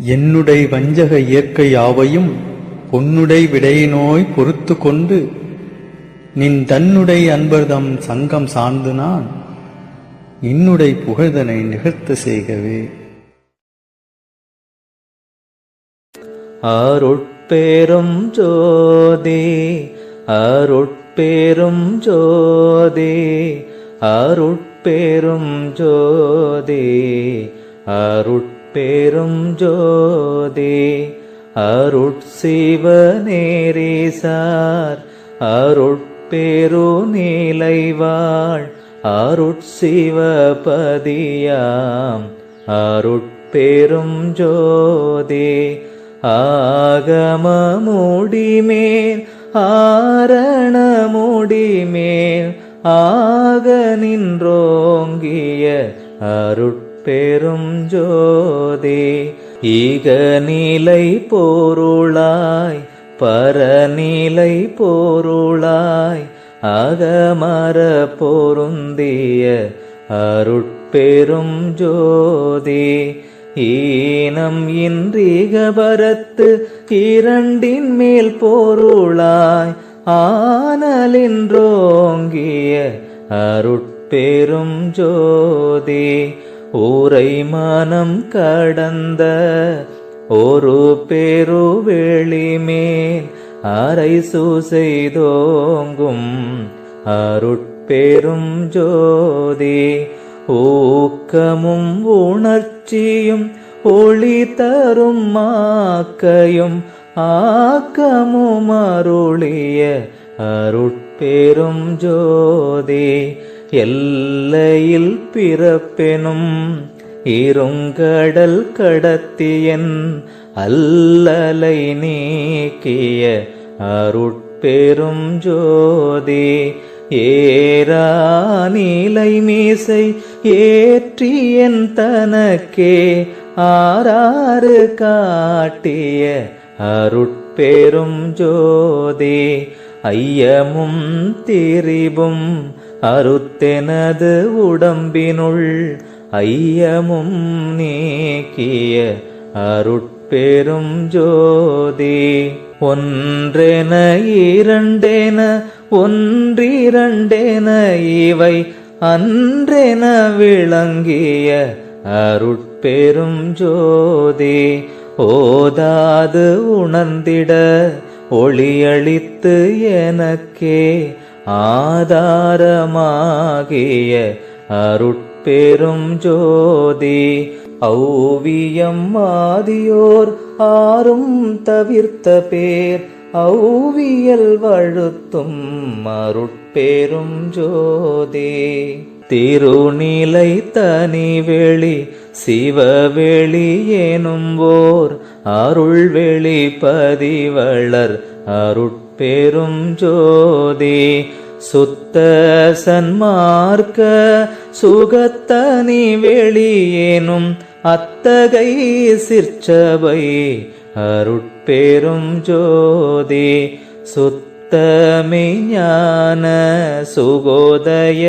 என்னுடை வஞ்சக இயற்கை யாவையும் பொன்னுடை விடையினோய் பொறுத்து கொண்டு நின் தன்னுடை அன்பர்தம் சங்கம் சார்ந்து நான் இன்னுடை புகழ்தனை நிகழ்த்த செய்கவே. அருட்பெரும் ஜோதி அருட்பெரும் ஜோதி அருட்பெரும் ஜோதி அருட்பெரும் ஜோதி அருட்சிவநேரிசார் அருட்பெரு நீலைவாழ் அருட்சிவபதியாம் அருட்பெரும் ஜோதி ஆகமமுடிமேல் ஆரணமுடிமேல் ஆக நின்றோங்கிய அருட்பெரும் ஜோதி ஈகநிலை பொருளாய் பரநிலை பொருளாய் அகமர பொருந்திய அருட்பெரும் ஜோதி ஈனம் இன்றிகபரத்து இரண்டின் மேல் பொருளாய் ஆனலின்றோங்கிய அருட்பெரும் ஜோதி ஊரை மனம் கடந்த ஒரு பெருவெளிமேல் அரை செய்தோங்கும் அருட்பெரும் ஜோதி ஊக்கமும் உணர்ச்சியும் ஒளி தரும் மாக்கையும் ஆக்கமும் அருளிய அருட்பெரும் ஜோதி எல்லையில் பிறப்பெனும் இருங்கடல் கடத்தியன் அல்லலை நீக்கிய அருட்பெரும் ஜோதி ஏரா நீலை மீசை ஏற்றியன் தனக்கே ஆறாறு காட்டிய அருட்பெரும் ஜோதி ஐயமும் திரிபும் அறுத்தெனது உடம்பினுள் ஐயமும் நீக்கிய அருட்பெரும் ஜோதி ஒன்றென இரண்டென ஒன்றிரண்டென இவை அன்றென விளங்கிய அருட்பெரும் ஜோதி ஓதாது உணர்ந்திட ஒளியளித்து எனக்கே ஆதாரமாகிய அருட்பெரும் ஜோதி ஔவியம் ஆதியோர் ஆறும் தவிர்த்த பேர் ஔவியல் வழுத்தும் அருட்பெரும் ஜோதி திருநிலை தனிவெளி சிவவெளி எனும்போர் அருள்வெளி பதிவளர் அருட்பெரும் ஜோதி சுத்த சன்மார்க்க சுகத்தனி வெளியேனும் அத்தகை சிற்சபை அருட்பெரும் ஜோதி சுத்தமெய்ஞான சுகோதய